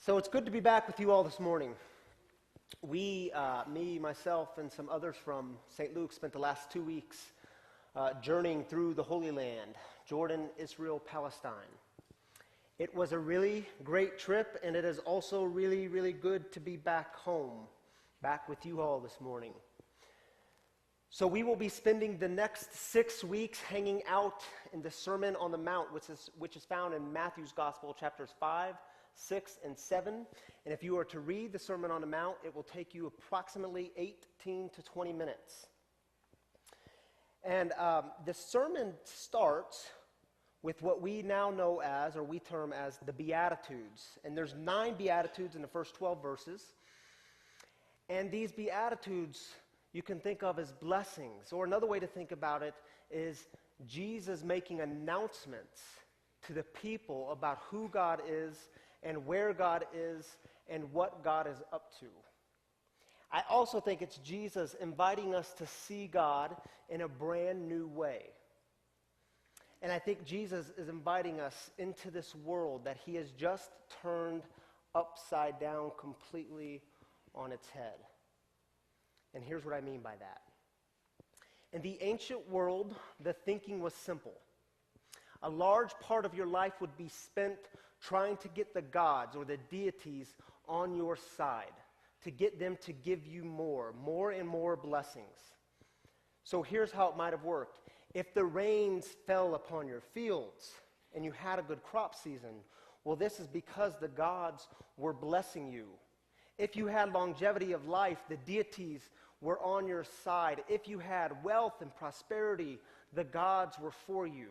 So it's good to be back with you all this morning. We, me, myself, and some others from St. Luke spent the last 2 weeks journeying through the Holy Land, Jordan, Israel, Palestine. It was a really great trip, and it is also really, really good to be back home, back with you all this morning. So we will be spending the next 6 weeks hanging out in the Sermon on the Mount, which is found in Matthew's Gospel, chapters 5, 6, and 7. And if you are to read the Sermon on the Mount, it will take you approximately 18 to 20 minutes. And the sermon starts with what we now know as, or we term as, the Beatitudes. And there's 9 Beatitudes in the first 12 verses. And these Beatitudes you can think of as blessings. Or another way to think about it is Jesus making announcements to the people about who God is and where God is and what God is up to. I also think it's Jesus inviting us to see God in a brand new way. And I think Jesus is inviting us into this world that he has just turned upside down completely on its head. And here's what I mean by that. In the ancient world, the thinking was simple. A large part of your life would be spent trying to get the gods or the deities on your side, to get them to give you more and more blessings. So here's how it might have worked. If the rains fell upon your fields and you had a good crop season, well, this is because the gods were blessing you. If you had longevity of life, the deities were on your side. If you had wealth and prosperity, the gods were for you.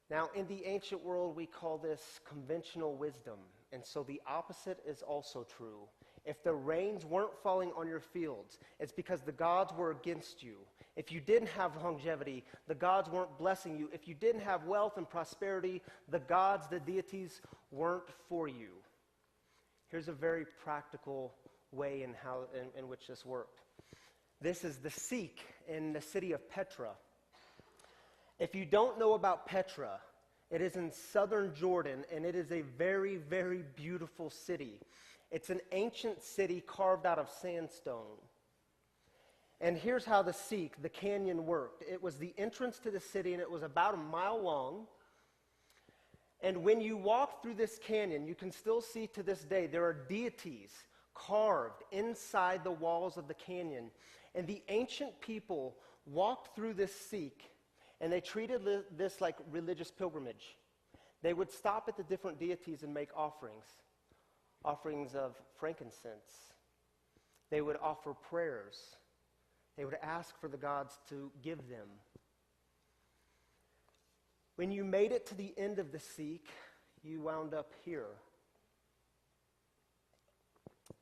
Now, in the ancient world, we call this conventional wisdom, and so the opposite is also true. If the rains weren't falling on your fields, it's because the gods were against you. If you didn't have longevity, the gods weren't blessing you. If you didn't have wealth and prosperity, the gods, the deities, weren't for you. Here's a very practical way in which this worked. This is the Sikh in the city of Petra. If you don't know about Petra, it is in southern Jordan, and it is a very, very beautiful city. It's an ancient city carved out of sandstone. And here's how the Sikh, the canyon, worked. It was the entrance to the city, and it was about a mile long. And when you walk through this canyon, you can still see to this day, there are deities carved inside the walls of the canyon. And the ancient people walked through this Sikh, and they treated this like religious pilgrimage. They would stop at the different deities and make offerings of frankincense. They would offer prayers. They would ask for the gods to give them. When you made it to the end of the Sikh, you wound up here.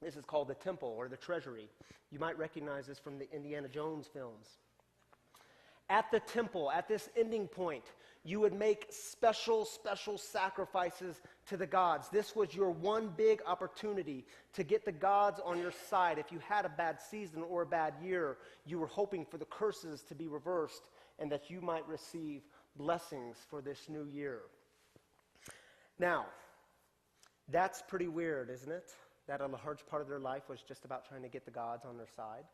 This is called the temple or the treasury. You might recognize this from the Indiana Jones films. At the temple, at this ending point, you would make special sacrifices to the gods. This was your one big opportunity to get the gods on your side. If you had a bad season or a bad year, you were hoping for the curses to be reversed and that you might receive blessings for this new year. Now, that's pretty weird, isn't it? That a large part of their life was just about trying to get the gods on their side.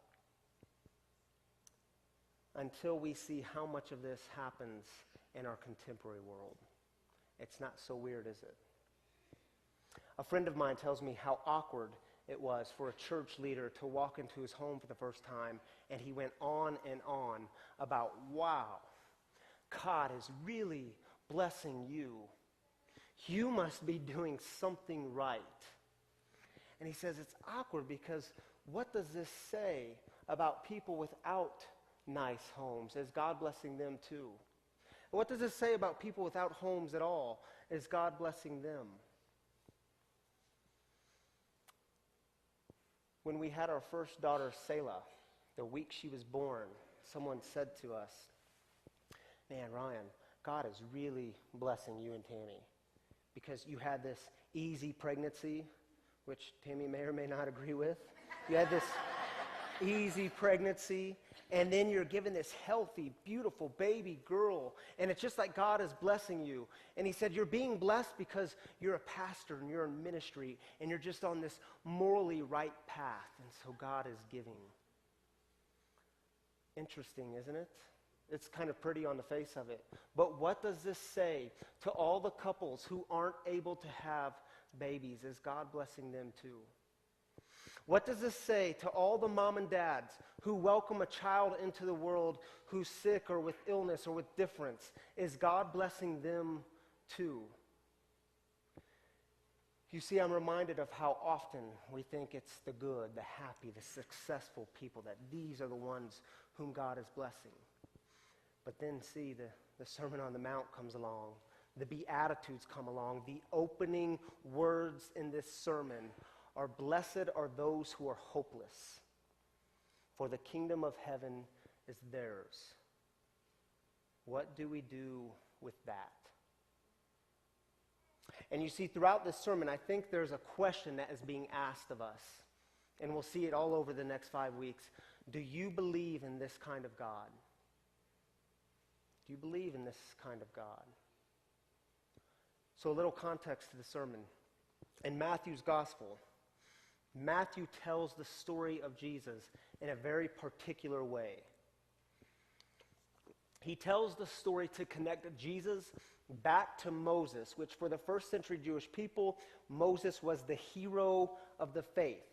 Until we see how much of this happens in our contemporary world. It's not so weird, is it? A friend of mine tells me how awkward it was for a church leader to walk into his home for the first time, and he went on and on about, wow, God is really blessing you. You must be doing something right. And he says it's awkward because what does this say about people without nice homes? Is God blessing them too? What does this say about people without homes at all? Is God blessing them? When we had our first daughter, Selah, the week she was born, someone said to us, man, Ryan, God is really blessing you and Tammy because you had this easy pregnancy, which Tammy may or may not agree with. You had this easy pregnancy, and then you're given this healthy, beautiful baby girl, and it's just like God is blessing you. And he said, you're being blessed because you're a pastor and you're in ministry, and you're just on this morally right path, and so God is giving. Interesting, isn't it? It's kind of pretty on the face of it. But what does this say to all the couples who aren't able to have babies? Is God blessing them too? What does this say to all the mom and dads who welcome a child into the world who's sick or with illness or with difference? Is God blessing them too? You see, I'm reminded of how often we think it's the good, the happy, the successful people, that these are the ones whom God is blessing. But then see, the Sermon on the Mount comes along. The Beatitudes come along. The opening words in this sermon are, blessed are those who are hopeless, for the kingdom of heaven is theirs. What do we do with that? And you see, throughout this sermon, I think there's a question that is being asked of us. And we'll see it all over the next 5 weeks. Do you believe in this kind of God? Do you believe in this kind of God? So a little context to the sermon. In Matthew's gospel, Matthew tells the story of Jesus in a very particular way. He tells the story to connect Jesus back to Moses, which for the first century Jewish people, Moses was the hero of the faith.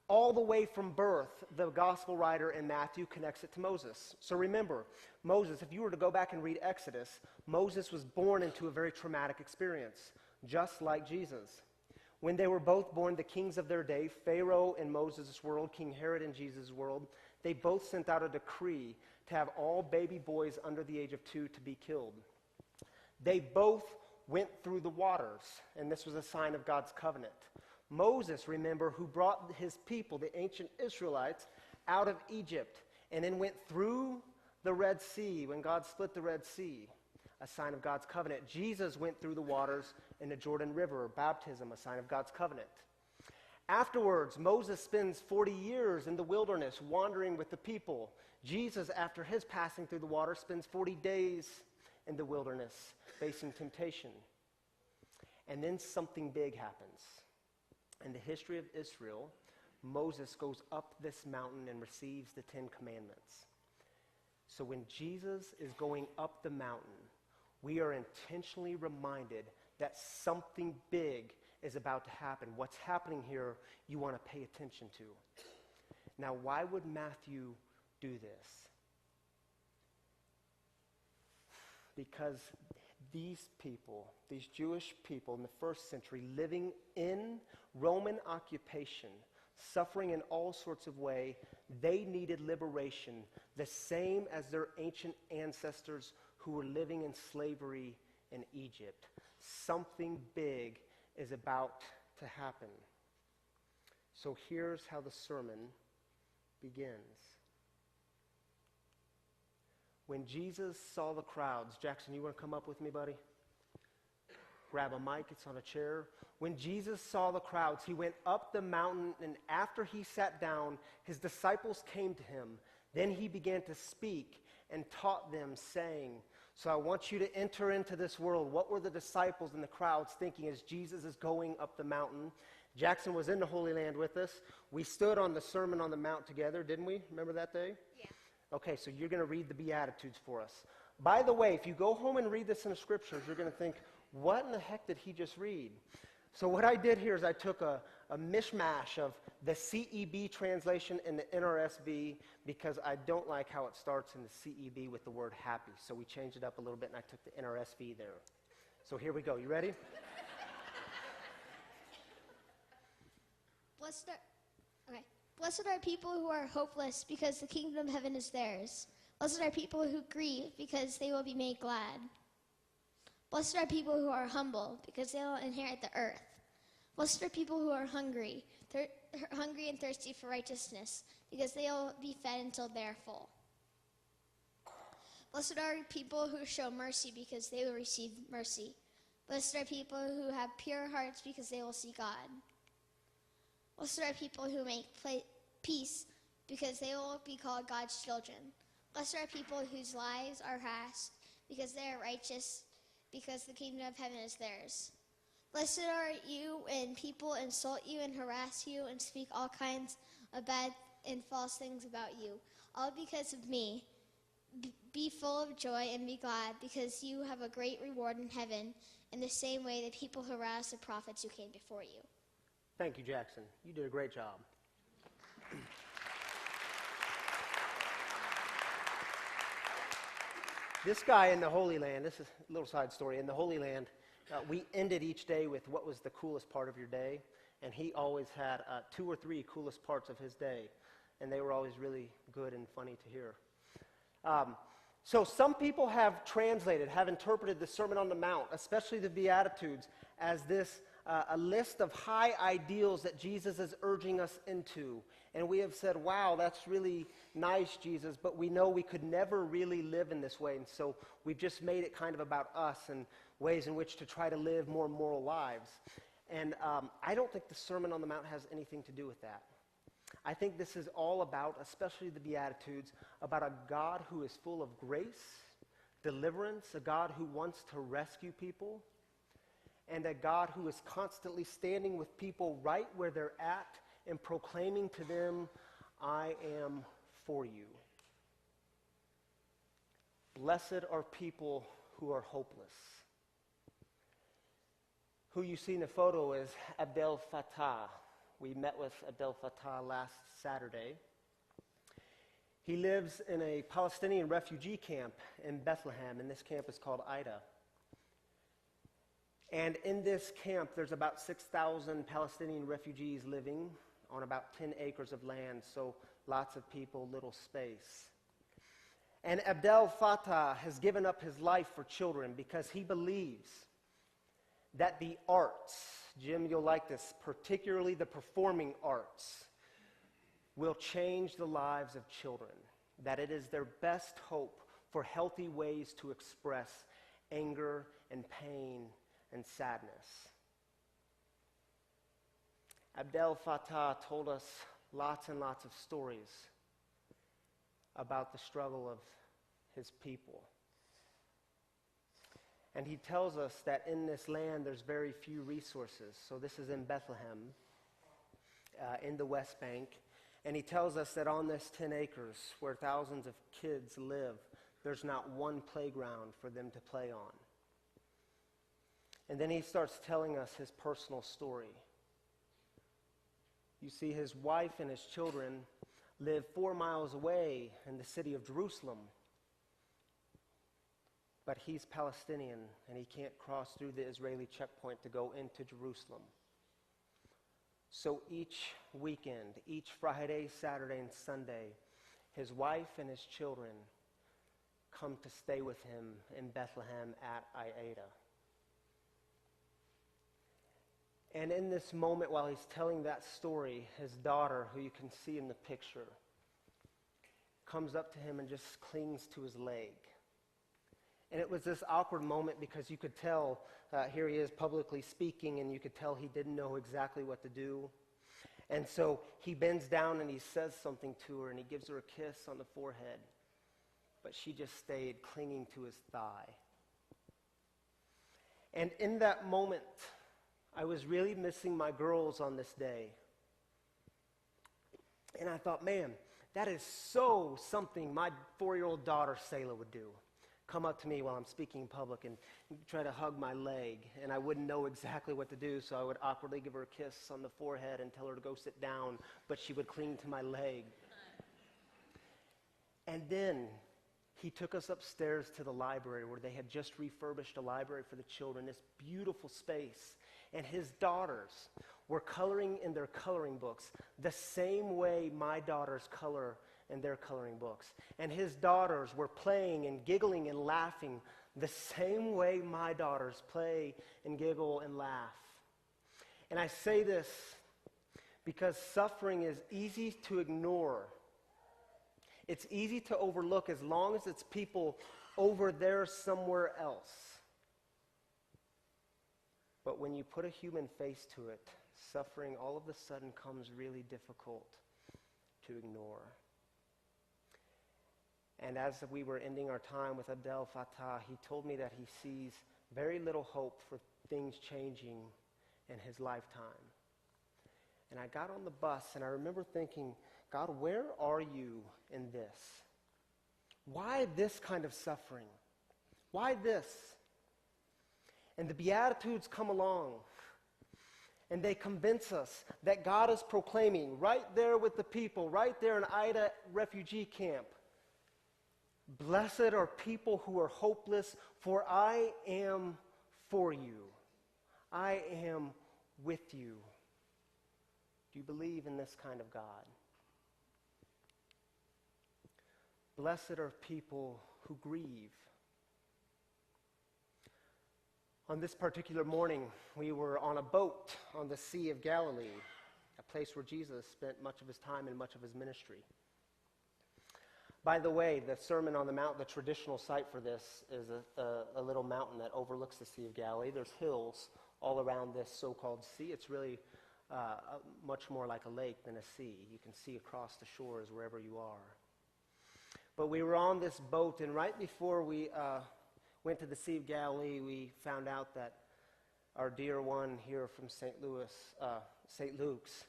All the way from birth, the gospel writer in Matthew connects it to Moses. So remember, Moses, if you were to go back and read Exodus, Moses was born into a very traumatic experience, just like Jesus. When they were both born, the kings of their day, Pharaoh in Moses' world, King Herod in Jesus' world, they both sent out a decree to have all baby boys under the age of 2 to be killed. They both went through the waters, and this was a sign of God's covenant. Moses, remember, who brought his people, the ancient Israelites, out of Egypt, and then went through the Red Sea when God split the Red Sea, a sign of God's covenant. Jesus went through the waters in the Jordan River, baptism, a sign of God's covenant. Afterwards, Moses spends 40 years in the wilderness wandering with the people. Jesus, after his passing through the water, spends 40 days in the wilderness facing temptation. And then something big happens. In the history of Israel, Moses goes up this mountain and receives the 10 Commandments. So when Jesus is going up the mountain, we are intentionally reminded that something big is about to happen. What's happening here, you want to pay attention to. Now, why would Matthew do this? Because these people, these Jewish people in the first century, living in Roman occupation, suffering in all sorts of ways, they needed liberation, the same as their ancient ancestors who were living in slavery in Egypt. Something big is about to happen. So here's how the sermon begins. When Jesus saw the crowds, Jackson, you want to come up with me, buddy? Grab a mic, it's on a chair. When Jesus saw the crowds, he went up the mountain, and after he sat down, his disciples came to him. Then he began to speak and taught them, saying, so I want you to enter into this world. What were the disciples and the crowds thinking as Jesus is going up the mountain? Jackson was in the Holy Land with us. We stood on the Sermon on the Mount together, didn't we? Remember that day? Yeah. Okay, so you're going to read the Beatitudes for us. By the way, if you go home and read this in the scriptures, you're going to think, what in the heck did he just read? So what I did here is I took a mishmash of the CEB translation and the NRSV because I don't like how it starts in the CEB with the word happy. So we changed it up a little bit, and I took the NRSV there. So here we go. You ready? Blessed are people who are hopeless, because the kingdom of heaven is theirs. Blessed are people who grieve, because they will be made glad. Blessed are people who are humble, because they will inherit the earth. Blessed are people who are hungry and thirsty for righteousness, because they will be fed until they are full. Blessed are people who show mercy, because they will receive mercy. Blessed are people who have pure hearts, because they will see God. Blessed are people who make peace, because they will be called God's children. Blessed are people whose lives are harassed, because they are righteous, because the kingdom of heaven is theirs. Blessed are you when people insult you and harass you and speak all kinds of bad and false things about you, all because of me. Be full of joy and be glad, because you have a great reward in heaven, in the same way that people harass the prophets who came before you. Thank you, Jackson. You did a great job. This guy in the Holy Land, this is a little side story. In the Holy Land, we ended each day with what was the coolest part of your day, and he always had 2 or 3 coolest parts of his day, and they were always really good and funny to hear. So some people have interpreted the Sermon on the Mount, especially the Beatitudes, as this a list of high ideals that Jesus is urging us into. And we have said, wow, that's really nice, Jesus, but we know we could never really live in this way. And so we've just made it kind of about us and ways in which to try to live more moral lives. And I don't think the Sermon on the Mount has anything to do with that. I think this is all about, especially the Beatitudes, about a God who is full of grace, deliverance, a God who wants to rescue people, and a God who is constantly standing with people right where they're at and proclaiming to them, I am for you. Blessed are people who are hopeless. Who you see in the photo is Abdel Fattah. We met with Abdel Fattah last Saturday. He lives in a Palestinian refugee camp in Bethlehem, and this camp is called Ida. And in this camp, there's about 6,000 Palestinian refugees living on about 10 acres of land, so lots of people, little space. And Abdel Fattah has given up his life for children because he believes that the arts, Jim, you'll like this, particularly the performing arts, will change the lives of children, that it is their best hope for healthy ways to express anger and pain and sadness. Abdel Fattah told us lots and lots of stories about the struggle of his people. And he tells us that in this land there's very few resources. So this is in Bethlehem, in the West Bank. And he tells us that on this 10 acres where thousands of kids live, there's not one playground for them to play on. And then he starts telling us his personal story. You see, his wife and his children live 4 miles away in the city of Jerusalem. But he's Palestinian, and he can't cross through the Israeli checkpoint to go into Jerusalem. So each weekend, each Friday, Saturday, and Sunday, his wife and his children come to stay with him in Bethlehem at Ida. And in this moment, while he's telling that story, his daughter, who you can see in the picture, comes up to him and just clings to his leg. And it was this awkward moment because you could tell, here he is publicly speaking, and you could tell he didn't know exactly what to do. And so he bends down and he says something to her, and he gives her a kiss on the forehead. But she just stayed clinging to his thigh. And in that moment, I was really missing my girls on this day. And I thought, man, that is so something my 4-year-old daughter, Selah, would do. Come up to me while I'm speaking in public and try to hug my leg. And I wouldn't know exactly what to do, so I would awkwardly give her a kiss on the forehead and tell her to go sit down, but she would cling to my leg. And then he took us upstairs to the library where they had just refurbished a library for the children, this beautiful space. And his daughters were coloring in their coloring books the same way my daughters color in their coloring books. And his daughters were playing and giggling and laughing the same way my daughters play and giggle and laugh. And I say this because suffering is easy to ignore. It's easy to overlook as long as it's people over there somewhere else. But when you put a human face to it, suffering all of a sudden comes really difficult to ignore. And as we were ending our time with Abdel Fattah, he told me that he sees very little hope for things changing in his lifetime. And I got on the bus and I remember thinking, God, where are you in this? Why this kind of suffering? Why this? And the Beatitudes come along and they convince us that God is proclaiming right there with the people, right there in Ida refugee camp, blessed are people who are hopeless, for I am for you. I am with you. Do you believe in this kind of God? Blessed are people who grieve. On this particular morning, we were on a boat on the Sea of Galilee, a place where Jesus spent much of his time and much of his ministry. By the way, the Sermon on the Mount, the traditional site for this is a little mountain that overlooks the Sea of Galilee. There's hills all around this so-called sea. It's really much more like a lake than a sea. You can see across the shores wherever you are. But we were on this boat, and right before we went to the Sea of Galilee, we found out that our dear one here from St. Luke's,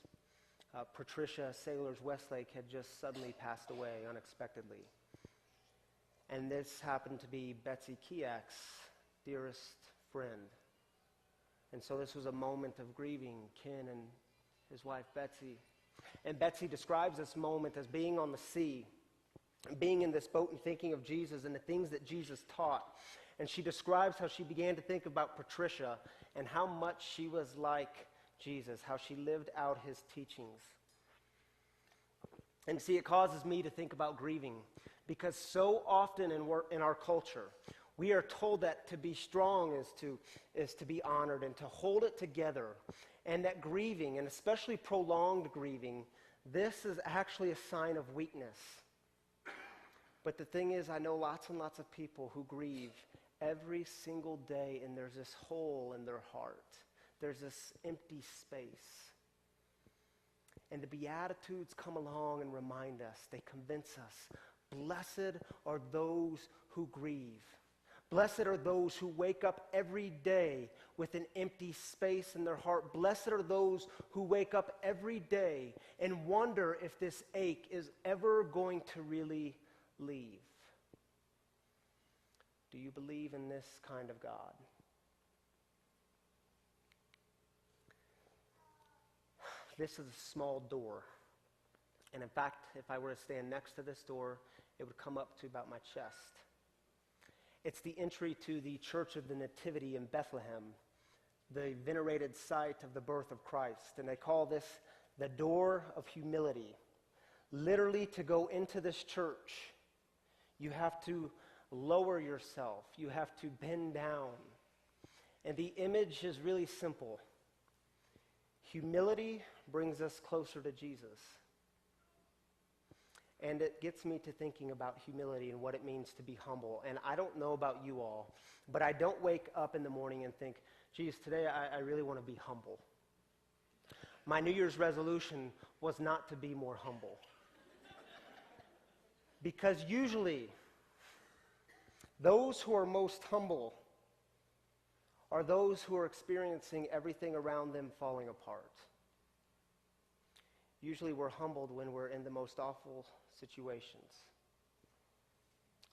Patricia Sailors Westlake, had just suddenly passed away unexpectedly. And this happened to be Betsy Kiak's dearest friend. And so this was a moment of grieving, Ken and his wife Betsy. And Betsy describes this moment as being on the sea, being in this boat and thinking of Jesus and the things that Jesus taught. And she describes how she began to think about Patricia and how much she was like Jesus, how she lived out his teachings. And see, it causes me to think about grieving, because so often in our culture, we are told that to be strong is to be honored and to hold it together, and that grieving, and especially prolonged grieving, this is actually a sign of weakness. But the thing is, I know lots and lots of people who grieve every single day, and there's this hole in their heart. There's this empty space. And the Beatitudes come along and remind us, they convince us, blessed are those who grieve. Blessed are those who wake up every day with an empty space in their heart. Blessed are those who wake up every day and wonder if this ache is ever going to really leave. Do you believe in this kind of God? This is a small door. And in fact, if I were to stand next to this door, it would come up to about my chest. It's the entry to the Church of the Nativity in Bethlehem, the venerated site of the birth of Christ. And they call this the door of humility. Literally, to go into this church, you have to lower yourself. You have to bend down. And the image is really simple. Humility brings us closer to Jesus. And it gets me to thinking about humility and what it means to be humble. And I don't know about you all, but I don't wake up in the morning and think, geez, today I really want to be humble. My New Year's resolution was not to be more humble. Because usually, those who are most humble are those who are experiencing everything around them falling apart. Usually we're humbled when we're in the most awful situations.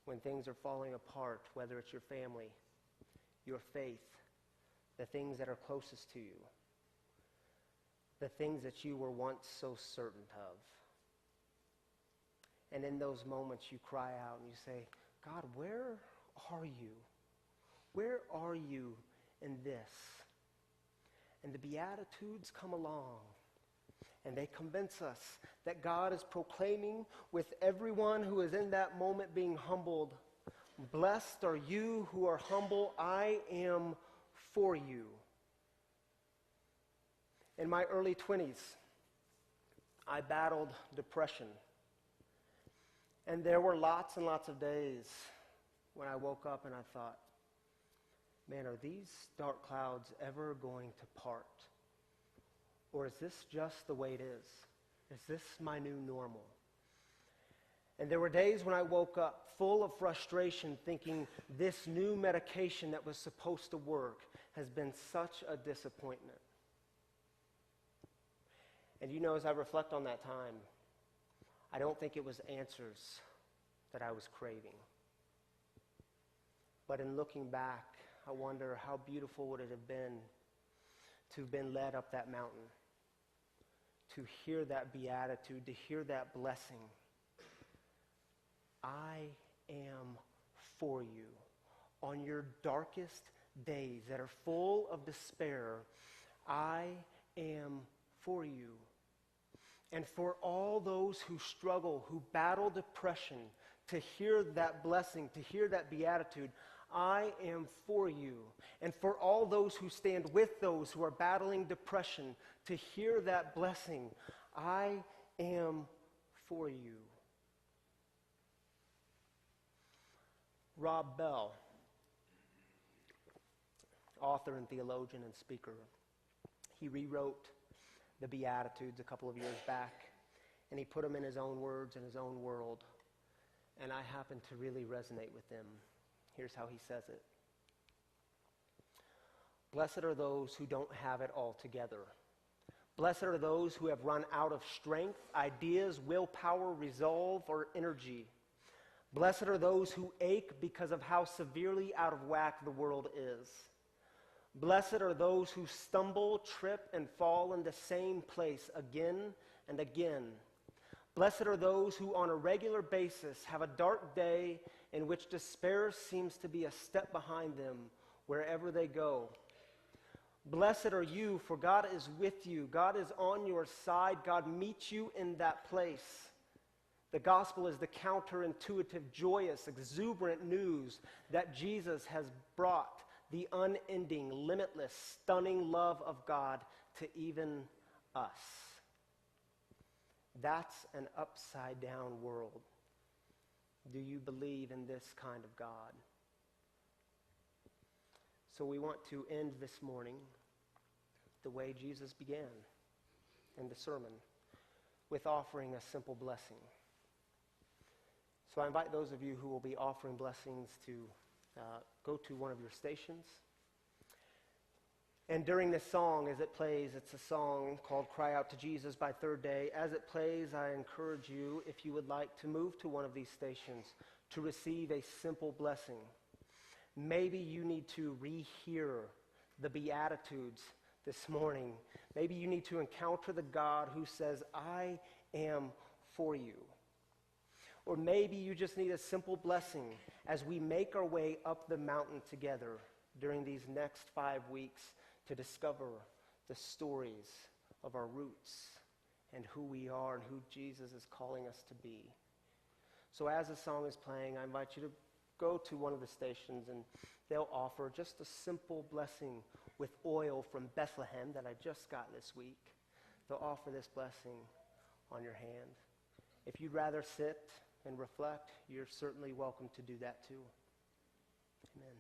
When things are falling apart, whether it's your family, your faith, the things that are closest to you, the things that you were once so certain of. And in those moments you cry out and you say, God, where are you? Where are you in this? And the Beatitudes come along and they convince us that God is proclaiming with everyone who is in that moment being humbled, blessed are you who are humble, I am for you. In my early 20s, I battled depression. And there were lots and lots of days when I woke up and I thought, man, are these dark clouds ever going to part? Or is this just the way it is? Is this my new normal? And there were days when I woke up full of frustration, thinking this new medication that was supposed to work has been such a disappointment. And you know, as I reflect on that time, I don't think it was answers that I was craving. But in looking back, I wonder how beautiful would it have been to have been led up that mountain, to hear that beatitude, to hear that blessing. I am for you. On your darkest days that are full of despair, I am for you. And for all those who struggle, who battle depression, to hear that blessing, to hear that beatitude, I am for you. And for all those who stand with those who are battling depression, to hear that blessing, I am for you. Rob Bell, author and theologian and speaker, he rewrote the Beatitudes a couple of years back, and he put them in his own words in his own world, and I happen to really resonate with them. Here's how he says it. Blessed are those who don't have it all together. Blessed are those who have run out of strength, ideas, willpower, resolve, or energy. Blessed are those who ache because of how severely out of whack the world is. Blessed are those who stumble, trip, and fall in the same place again and again. Blessed are those who on a regular basis have a dark day in which despair seems to be a step behind them wherever they go. Blessed are you, for God is with you. God is on your side. God meets you in that place. The gospel is the counterintuitive, joyous, exuberant news that Jesus has brought the unending, limitless, stunning love of God to even us. That's an upside-down world. Do you believe in this kind of God? So we want to end this morning the way Jesus began in the sermon, with offering a simple blessing. So I invite those of you who will be offering blessings to go to one of your stations. And during this song, as it plays, it's a song called Cry Out to Jesus by Third Day. As it plays, I encourage you, if you would like to move to one of these stations, to receive a simple blessing. Maybe you need to rehear the Beatitudes this morning. Maybe you need to encounter the God who says, I am for you. Or maybe you just need a simple blessing as we make our way up the mountain together during these next 5 weeks to discover the stories of our roots and who we are and who Jesus is calling us to be. So as the song is playing, I invite you to go to one of the stations and they'll offer just a simple blessing with oil from Bethlehem that I just got this week. They'll offer this blessing on your hand. If you'd rather sit and reflect, you're certainly welcome to do that too. Amen.